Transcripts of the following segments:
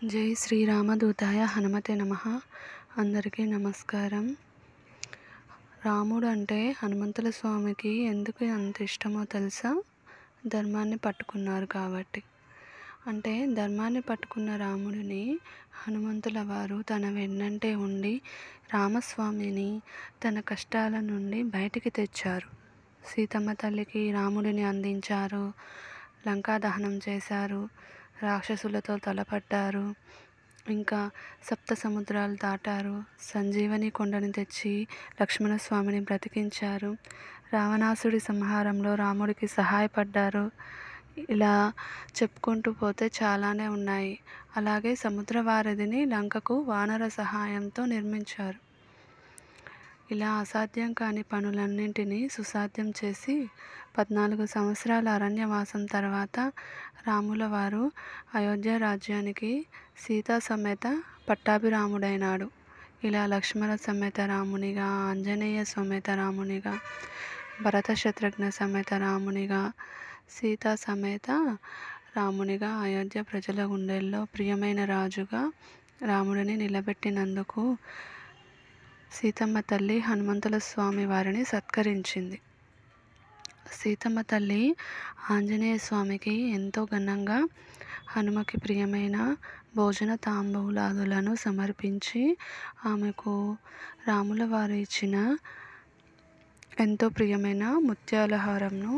జై శ్రీరామదూతాయ హనుమతే నమః. అందరికీ నమస్కారం. రాముడు అంటే హనుమంతుల స్వామికి ఎందుకు అంత ఇష్టమో తెలుసా? ధర్మాన్ని పట్టుకున్నారు కాబట్టి. అంటే ధర్మాన్ని పట్టుకున్న రాముడిని హనుమంతుల వారు తన వెన్నంటే ఉండి రామస్వామిని తన కష్టాల నుండి బయటికి తెచ్చారు. సీతమ్మ తల్లికి రాముడిని అందించారు, లంకా దహనం చేశారు, రాక్షసులతో తలపడ్డారు, ఇంకా సప్త సముద్రాలు దాటారు, సంజీవని కొండని తెచ్చి లక్ష్మణస్వామిని బ్రతికించారు, రావణాసుడి సంహారంలో రాముడికి సహాయపడ్డారు. ఇలా చెప్పుకుంటూ పోతే చాలానే ఉన్నాయి. అలాగే సముద్ర వారధిని లంకకు వానర సహాయంతో నిర్మించారు. ఇలా అసాధ్యం కాని పనులన్నింటినీ సుసాధ్యం చేసి 14 సంవత్సరాల అరణ్యవాసం తర్వాత రాముల వారు అయోధ్య రాజ్యానికి సీతా సమేత పట్టాభిరాముడైనాడు. ఇలా లక్ష్మణ సమేత రామునిగా, ఆంజనేయ సమేత రామునిగా, భరత శత్రుఘ్న సమేత రామునిగా, సీతా సమేత రామునిగా అయోధ్య ప్రజల గుండెల్లో ప్రియమైన రాజుగా రాముడిని నిలబెట్టినందుకు సీతమ్మ తల్లి హనుమంతుల స్వామి వారిని సత్కరించింది. సీతమ్మ తల్లి ఆంజనేయ స్వామికి ఎంతో ఘనంగా హనుమకి ప్రియమైన భోజన తాంబూలాదులను సమర్పించి ఆమెకు రాముల వారు ఇచ్చిన ఎంతో ప్రియమైన ముత్యాల హారంను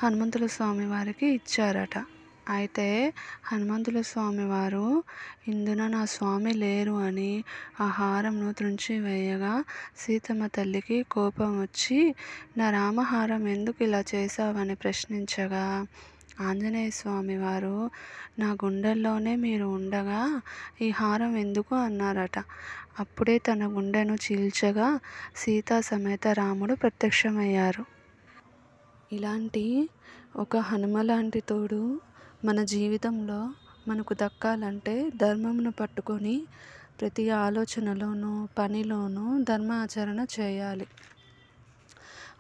హనుమంతుల స్వామి వారికి ఇచ్చారట. అయితే హనుమంతుల స్వామి వారు ఇందున నా స్వామి లేరు అని ఆ హారంను త్రుంచివేయగా సీతమ్మ తల్లికి కోపం వచ్చి, నా రామహారం ఎందుకు ఇలా చేశావని ప్రశ్నించగా ఆంజనేయ స్వామి వారు, నా గుండెల్లోనే మీరు ఉండగా ఈ హారం ఎందుకు అన్నారట. అప్పుడే తన గుండెను చీల్చగా సీతా సమేత రాముడు ప్రత్యక్షమయ్యారు. ఇలాంటి ఒక హనుమ లాంటి తోడు మన జీవితంలో మనకు దక్కాలంటే ధర్మంను పట్టుకొని ప్రతి ఆలోచనలోనూ పనిలోనూ ధర్మాచరణ చేయాలి.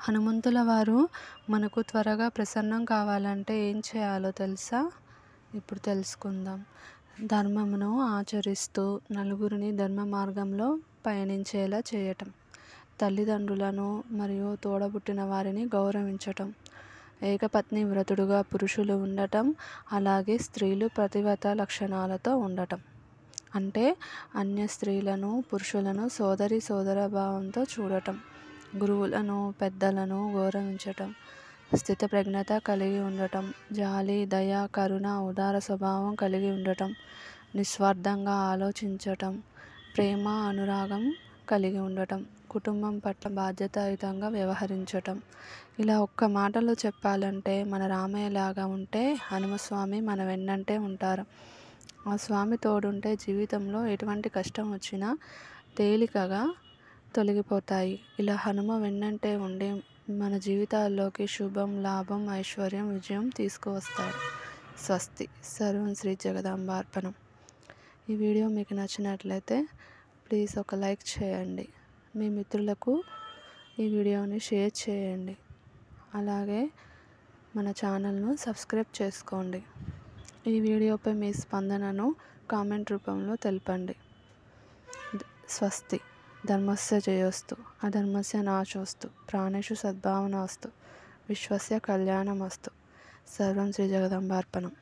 హనుమంతుల వారు మనకు త్వరగా ప్రసన్నం కావాలంటే ఏం చేయాలో తెలుసా? ఇప్పుడు తెలుసుకుందాం. ధర్మమును ఆచరిస్తూ నలుగురిని ధర్మ మార్గంలో పయనించేలా చేయటం, తల్లిదండ్రులను మరియు తోడబుట్టిన వారిని గౌరవించటం, ఏకపత్ని వ్రతుడుగా పురుషులు ఉండటం, అలాగే స్త్రీలు పతివ్రత లక్షణాలతో ఉండటం. అంటే అన్య స్త్రీలను పురుషులను సోదర భావంతో చూడటం, గురువులను పెద్దలను గౌరవించటం, స్థితప్రజ్ఞత కలిగి ఉండటం, జాలి దయ కరుణ ఉదార స్వభావం కలిగి ఉండటం, నిస్వార్థంగా ఆలోచించటం, ప్రేమ అనురాగం కలిగి ఉండటం, కుటుంబం పట్ల బాధ్యతాయుతంగా వ్యవహరించటం. ఇలా ఒక్క మాటలో చెప్పాలంటే మన రామయ్యలాగా ఉంటే హనుమస్వామి మన వెన్నంటే ఉంటారు. ఆ స్వామి తోడుంటే జీవితంలో ఎటువంటి కష్టం వచ్చినా తేలికగా తొలగిపోతాయి. ఇలా హనుమ వెన్నంటే ఉండి మన జీవితాల్లోకి శుభం, లాభం, ఐశ్వర్యం, విజయం తీసుకువస్తాడు. స్వస్తి. సర్వం శ్రీ జగదాంబార్పణం. ఈ వీడియో మీకు నచ్చినట్లయితే ప్లీజ్ ఒక లైక్ చేయండి. మీ మిత్రులకు ఈ వీడియోని షేర్ చేయండి. అలాగే మన ఛానల్ను సబ్స్క్రైబ్ చేసుకోండి. ఈ వీడియోపై మీ స్పందనను కామెంట్ రూపంలో తెలపండి. స్వస్తి. ధర్మస్య జయోస్తు, అధర్మస్య నాశోస్తు, ప్రాణేషు సద్భావనాస్తు, విశ్వస్య కళ్యాణమస్తు. సర్వం శ్రీ జగదాంబార్పణం.